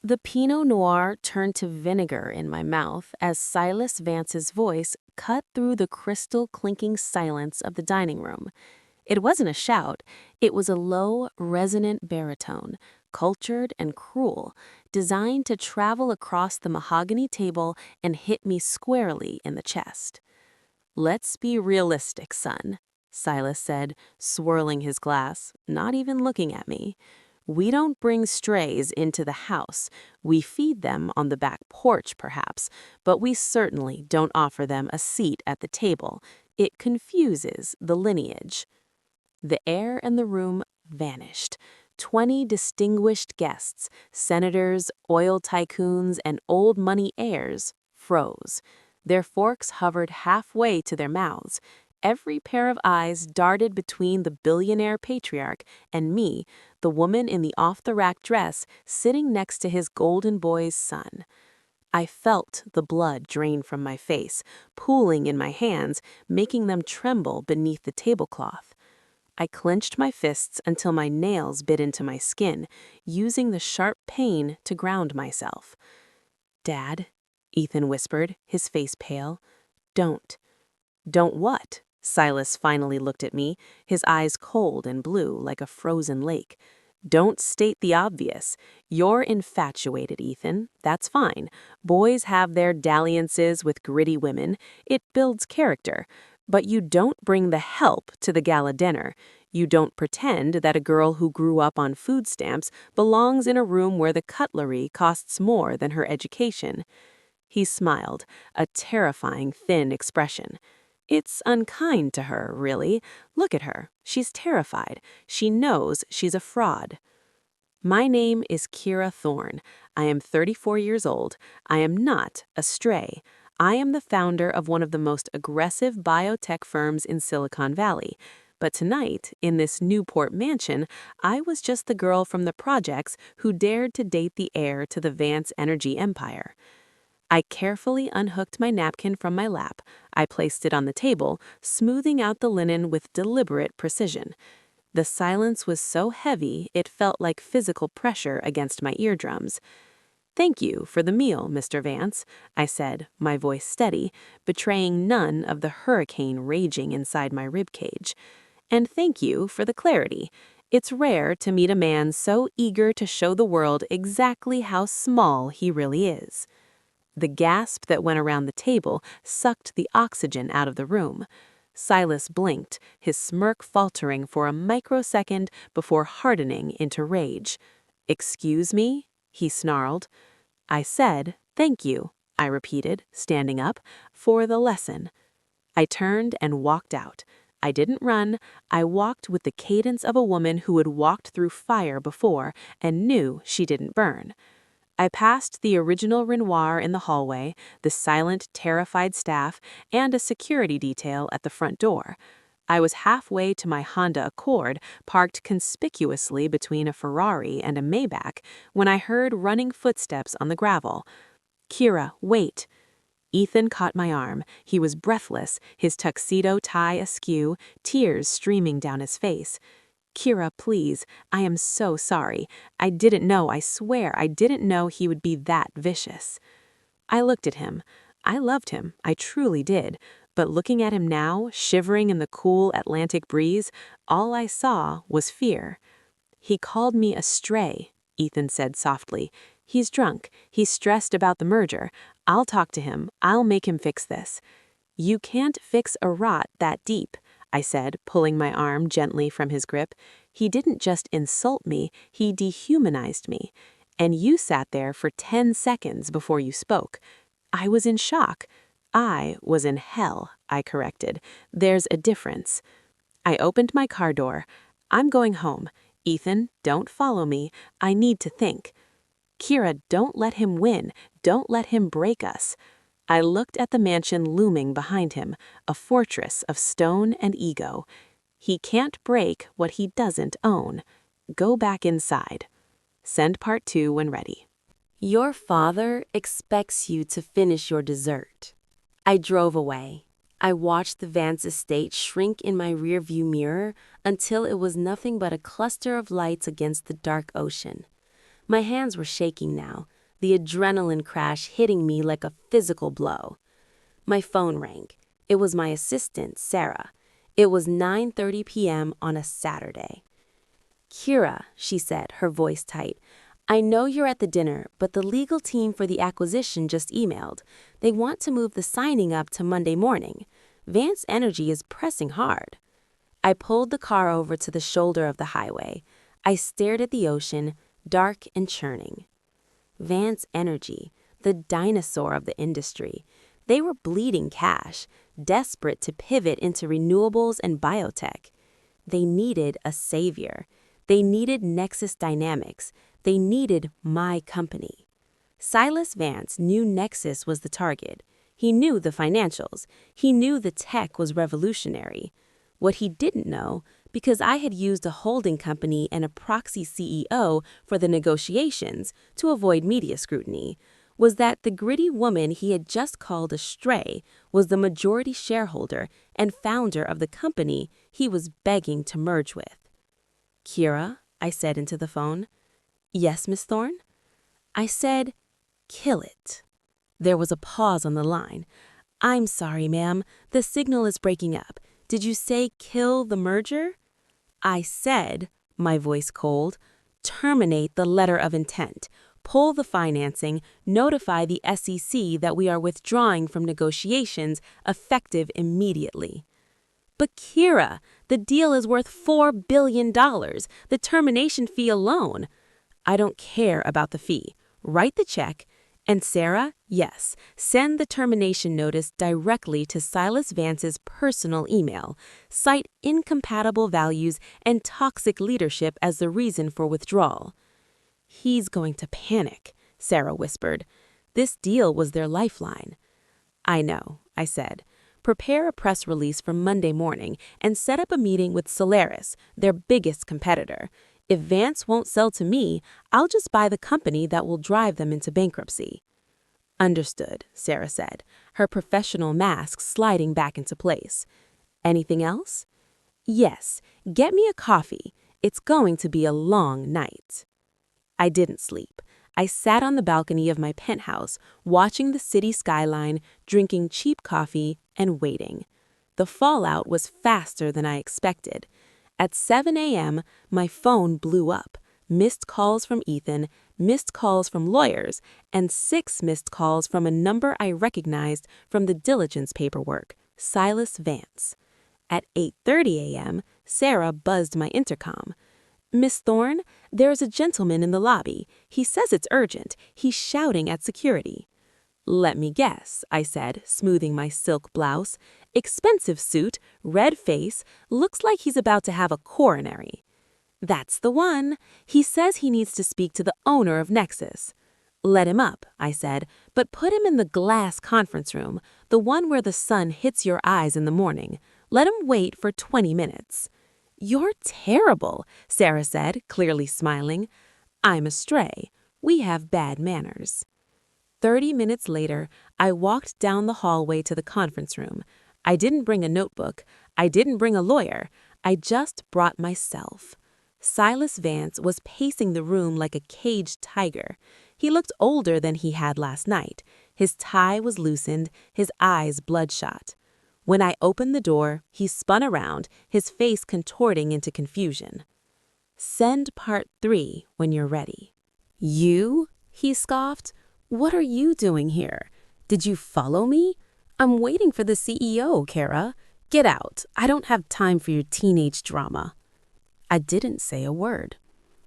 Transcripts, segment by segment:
The Pinot Noir turned to vinegar in my mouth as Silas Vance's voice cut through the crystal clinking silence of the dining room. It wasn't a shout, it was a low, resonant baritone, cultured and cruel, designed to travel across the mahogany table and hit me squarely in the chest. "Let's be realistic, son," Silas said, swirling his glass, not even looking at me. "We don't bring strays into the house. We feed them on the back porch, perhaps, but we certainly don't offer them a seat at the table. It confuses the lineage." The air in the room vanished. 20 distinguished guests, senators, oil tycoons, and old money heirs, froze. Their forks hovered halfway to their mouths. Every pair of eyes darted between the billionaire patriarch and me, the woman in the off-the-rack dress sitting next to his golden boy's son. I felt the blood drain from my face, pooling in my hands, making them tremble beneath the tablecloth. I clenched my fists until my nails bit into my skin, using the sharp pain to ground myself. "Dad," Ethan whispered, his face pale. "Don't." "Don't what?" Silas finally looked at me, his eyes cold and blue like a frozen lake. "Don't state the obvious. You're infatuated, Ethan. That's fine. Boys have their dalliances with gritty women. It builds character. But you don't bring the help to the gala dinner. You don't pretend that a girl who grew up on food stamps belongs in a room where the cutlery costs more than her education." He smiled, a terrifying thin expression. "It's unkind to her, really. Look at her. She's terrified. She knows she's a fraud." "My name is Kira Thorne. I am 34 years old. I am not a stray. I am the founder of one of the most aggressive biotech firms in Silicon Valley. But tonight, in this Newport mansion, I was just the girl from the projects who dared to date the heir to the Vance energy empire." I carefully unhooked my napkin from my lap. I placed it on the table, smoothing out the linen with deliberate precision. The silence was so heavy it felt like physical pressure against my eardrums. "Thank you for the meal, Mr. Vance," I said, my voice steady, betraying none of the hurricane raging inside my ribcage. "And thank you for the clarity. It's rare to meet a man so eager to show the world exactly how small he really is." The gasp that went around the table sucked the oxygen out of the room. Silas blinked, his smirk faltering for a microsecond before hardening into rage. "Excuse me?" he snarled. "I said, thank you," I repeated, standing up, "for the lesson." I turned and walked out. I didn't run. I walked with the cadence of a woman who had walked through fire before and knew she didn't burn. I passed the original Renoir in the hallway, the silent, terrified staff, and a security detail at the front door. I was halfway to my Honda Accord, parked conspicuously between a Ferrari and a Maybach, when I heard running footsteps on the gravel. "Kira, wait." Ethan caught my arm. He was breathless, his tuxedo tie askew, tears streaming down his face. "Kira, please, I am so sorry. I didn't know, I swear, I didn't know he would be that vicious." I looked at him. I loved him, I truly did. But looking at him now, shivering in the cool Atlantic breeze, all I saw was fear. "He called me a stray," Ethan said softly. "He's drunk. He's stressed about the merger. I'll talk to him. I'll make him fix this." "You can't fix a rot that deep," I said, pulling my arm gently from his grip. "He didn't just insult me, he dehumanized me. And you sat there for 10 seconds before you spoke. I was in shock." "I was in hell," I corrected. "There's a difference." I opened my car door. "I'm going home. Ethan, don't follow me. I need to think." "Kira, don't let him win. Don't let him break us." I looked at the mansion looming behind him, a fortress of stone and ego. "He can't break what he doesn't own. Go back inside." Send part 2 when ready. "Your father expects you to finish your dessert." I drove away. I watched the Vance estate shrink in my rearview mirror until it was nothing but a cluster of lights against the dark ocean. My hands were shaking now, the adrenaline crash hitting me like a physical blow. My phone rang. It was my assistant, Sarah. It was 9:30 p.m. on a Saturday. "Kira," she said, her voice tight, "I know you're at the dinner, but the legal team for the acquisition just emailed. They want to move the signing up to Monday morning. Vance Energy is pressing hard." I pulled the car over to the shoulder of the highway. I stared at the ocean, dark and churning. Vance Energy, the dinosaur of the industry. They were bleeding cash, desperate to pivot into renewables and biotech. They needed a savior. They needed Nexus Dynamics. They needed my company. Silas Vance knew Nexus was the target. He knew the financials. He knew the tech was revolutionary. What he didn't know, because I had used a holding company and a proxy CEO for the negotiations to avoid media scrutiny, was that the gritty woman he had just called a stray was the majority shareholder and founder of the company he was begging to merge with. "Kira," I said into the phone. "Yes, Miss Thorne?" I said, "Kill it." There was a pause on the line. "I'm sorry, ma'am. The signal is breaking up. Did you say kill the merger?" I said, my voice cold, "Terminate the letter of intent. Pull the financing. Notify the SEC that we are withdrawing from negotiations, effective immediately." "But Kira, the deal is worth $4 billion. The termination fee alone." "I don't care about the fee. Write the check. And Sarah, yes, send the termination notice directly to Silas Vance's personal email. Cite incompatible values and toxic leadership as the reason for withdrawal." "He's going to panic," Sarah whispered. This deal was their lifeline. "I know," I said. "Prepare a press release for Monday morning and set up a meeting with Solaris, their biggest competitor. If Vance won't sell to me, I'll just buy the company that will drive them into bankruptcy." "Understood," Sarah said, her professional mask sliding back into place. "Anything else?" "Yes, get me a coffee. It's going to be a long night." I didn't sleep. I sat on the balcony of my penthouse, watching the city skyline, drinking cheap coffee, and waiting. The fallout was faster than I expected. At 7 a.m., my phone blew up. Missed calls from Ethan, missed calls from lawyers, and 6 missed calls from a number I recognized from the diligence paperwork, Silas Vance. At 8:30 a.m., Sarah buzzed my intercom. "Miss Thorne, there's a gentleman in the lobby. He says it's urgent. He's shouting at security." "Let me guess," I said, smoothing my silk blouse. "Expensive suit, red face, looks like he's about to have a coronary." "That's the one. He says he needs to speak to the owner of Nexus." "Let him up," I said, "but put him in the glass conference room, the one where the sun hits your eyes in the morning. Let him wait for 20 minutes. "You're terrible," Sarah said, clearly smiling. "I'm a stray. We have bad manners." 30 minutes later, I walked down the hallway to the conference room. I didn't bring a notebook. I didn't bring a lawyer. I just brought myself. Silas Vance was pacing the room like a caged tiger. He looked older than he had last night. His tie was loosened, his eyes bloodshot. When I opened the door, he spun around, his face contorting into confusion. "Send part 3 when you're ready." "You?" he scoffed. "What are you doing here? Did you follow me? I'm waiting for the CEO, Kara. Get out. I don't have time for your teenage drama." I didn't say a word.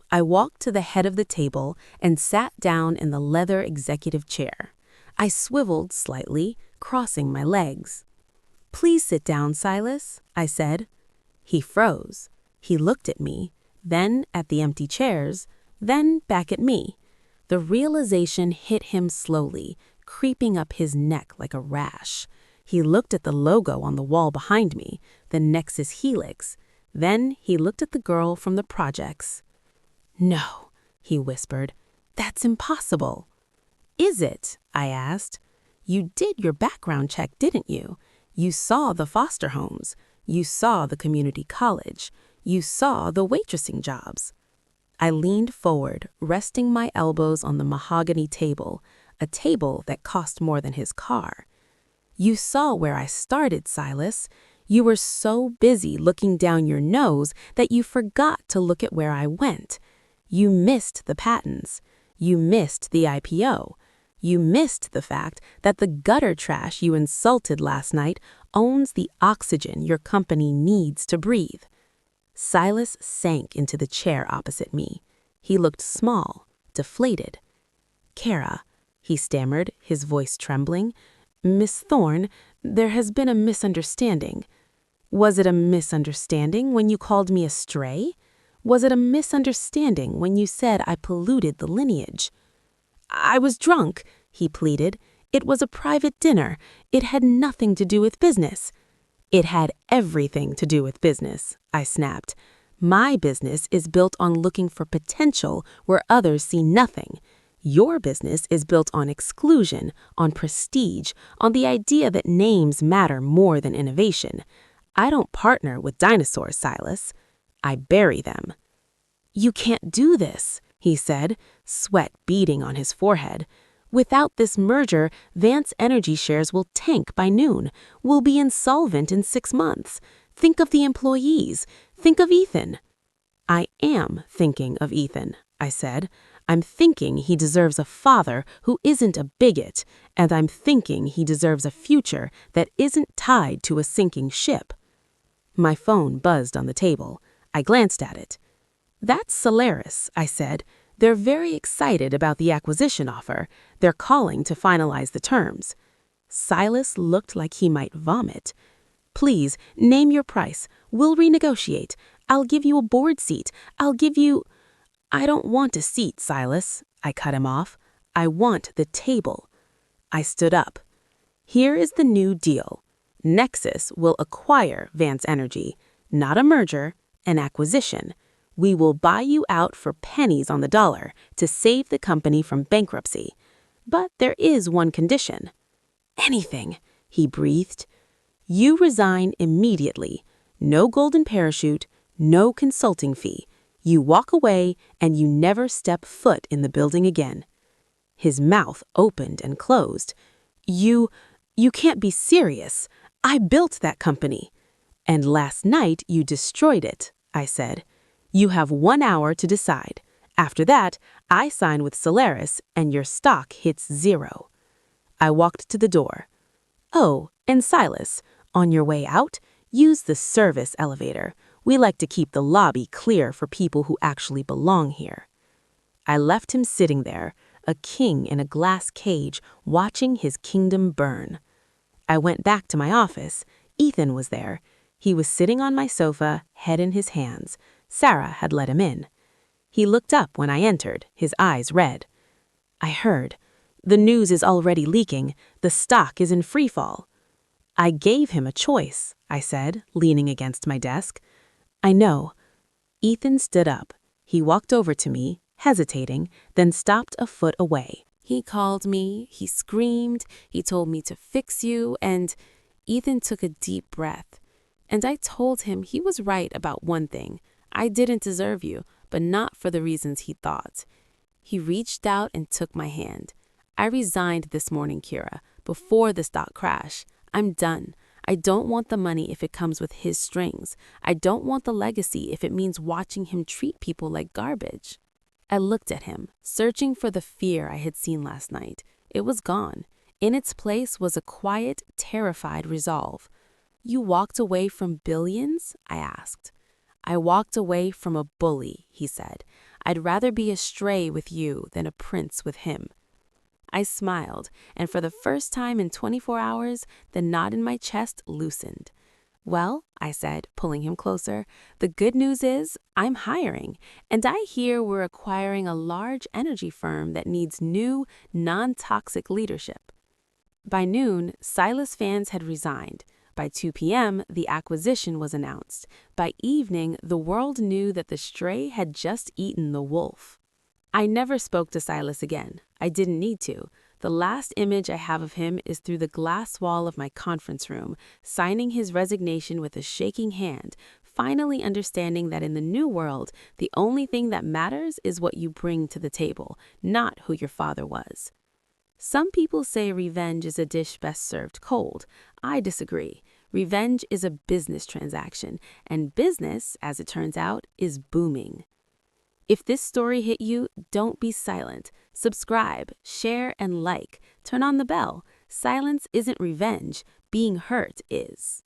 I walked to the head of the table and sat down in the leather executive chair. I swiveled slightly, crossing my legs. "Please sit down, Silas," I said. He froze. He looked at me, then at the empty chairs, then back at me. The realization hit him slowly, creeping up his neck like a rash. He looked at the logo on the wall behind me, the Nexus Helix. Then he looked at the girl from the projects. "No," he whispered. "That's impossible." "Is it?" I asked. "You did your background check, didn't you? You saw the foster homes. You saw the community college. You saw the waitressing jobs." I leaned forward, resting my elbows on the mahogany table, a table that cost more than his car. You saw where I started, Silas. You were so busy looking down your nose that you forgot to look at where I went. You missed the patents. You missed the IPO. You missed the fact that the gutter trash you insulted last night owns the oxygen your company needs to breathe. Silas sank into the chair opposite me. He looked small, deflated. "Kara," he stammered, his voice trembling. "Miss Thorne, there has been a misunderstanding." "Was it a misunderstanding when you called me a stray? Was it a misunderstanding when you said I polluted the lineage?" "I was drunk," he pleaded. "It was a private dinner. It had nothing to do with business." "It had everything to do with business," I snapped. "My business is built on looking for potential where others see nothing. Your business is built on exclusion, on prestige, on the idea that names matter more than innovation. I don't partner with dinosaurs, Silas. I bury them." "You can't do this," he said, sweat beading on his forehead. "Without this merger, Vance Energy shares will tank by noon. We'll be insolvent in 6 months. Think of the employees. Think of Ethan." "I am thinking of Ethan," I said. "I'm thinking he deserves a father who isn't a bigot, and I'm thinking he deserves a future that isn't tied to a sinking ship." My phone buzzed on the table. I glanced at it. "That's Solaris," I said. "They're very excited about the acquisition offer. They're calling to finalize the terms." Silas looked like he might vomit. "Please, name your price. We'll renegotiate. I'll give you a board seat. I'll give you—" "I don't want a seat, Silas," I cut him off. "I want the table." I stood up. "Here is the new deal. Nexus will acquire Vance Energy, not a merger, an acquisition. We will buy you out for pennies on the dollar to save the company from bankruptcy. But there is one condition." "Anything," he breathed. "You resign immediately. No golden parachute, no consulting fee. You walk away and you never step foot in the building again." His mouth opened and closed. You can't be serious. I built that company." "And last night you destroyed it," I said. "You have 1 hour to decide. After that, I sign with Solaris and your stock hits 0. I walked to the door. "Oh, and Silas, on your way out, use the service elevator. We like to keep the lobby clear for people who actually belong here." I left him sitting there, a king in a glass cage, watching his kingdom burn. I went back to my office. Ethan was there. He was sitting on my sofa, head in his hands. Sarah had let him in. He looked up when I entered, his eyes red. "I heard. The news is already leaking. The stock is in free fall." "I gave him a choice," I said, leaning against my desk. "I know." Ethan stood up. He walked over to me, hesitating, then stopped a foot away. "He called me, he screamed, he told me to fix you, and—" Ethan took a deep breath. "And I told him he was right about one thing. I didn't deserve you, but not for the reasons he thought." He reached out and took my hand. "I resigned this morning, Kira, before the stock crash. I'm done. I don't want the money if it comes with his strings. I don't want the legacy if it means watching him treat people like garbage." I looked at him, searching for the fear I had seen last night. It was gone. In its place was a quiet, terrified resolve. "You walked away from billions?" I asked. "I walked away from a bully," he said. "I'd rather be a stray with you than a prince with him." I smiled, and for the first time in 24 hours, the knot in my chest loosened. "Well," I said, pulling him closer, "the good news is I'm hiring, and I hear we're acquiring a large energy firm that needs new, non-toxic leadership." By noon, Silas Vance had resigned. By 2 p.m., the acquisition was announced. By evening, the world knew that the stray had just eaten the wolf. I never spoke to Silas again. I didn't need to. The last image I have of him is through the glass wall of my conference room, signing his resignation with a shaking hand, finally understanding that in the new world, the only thing that matters is what you bring to the table, not who your father was. Some people say revenge is a dish best served cold. I disagree. Revenge is a business transaction, and business, as it turns out, is booming. If this story hit you, don't be silent. Subscribe, share, and like. Turn on the bell. Silence isn't revenge. Being hurt is.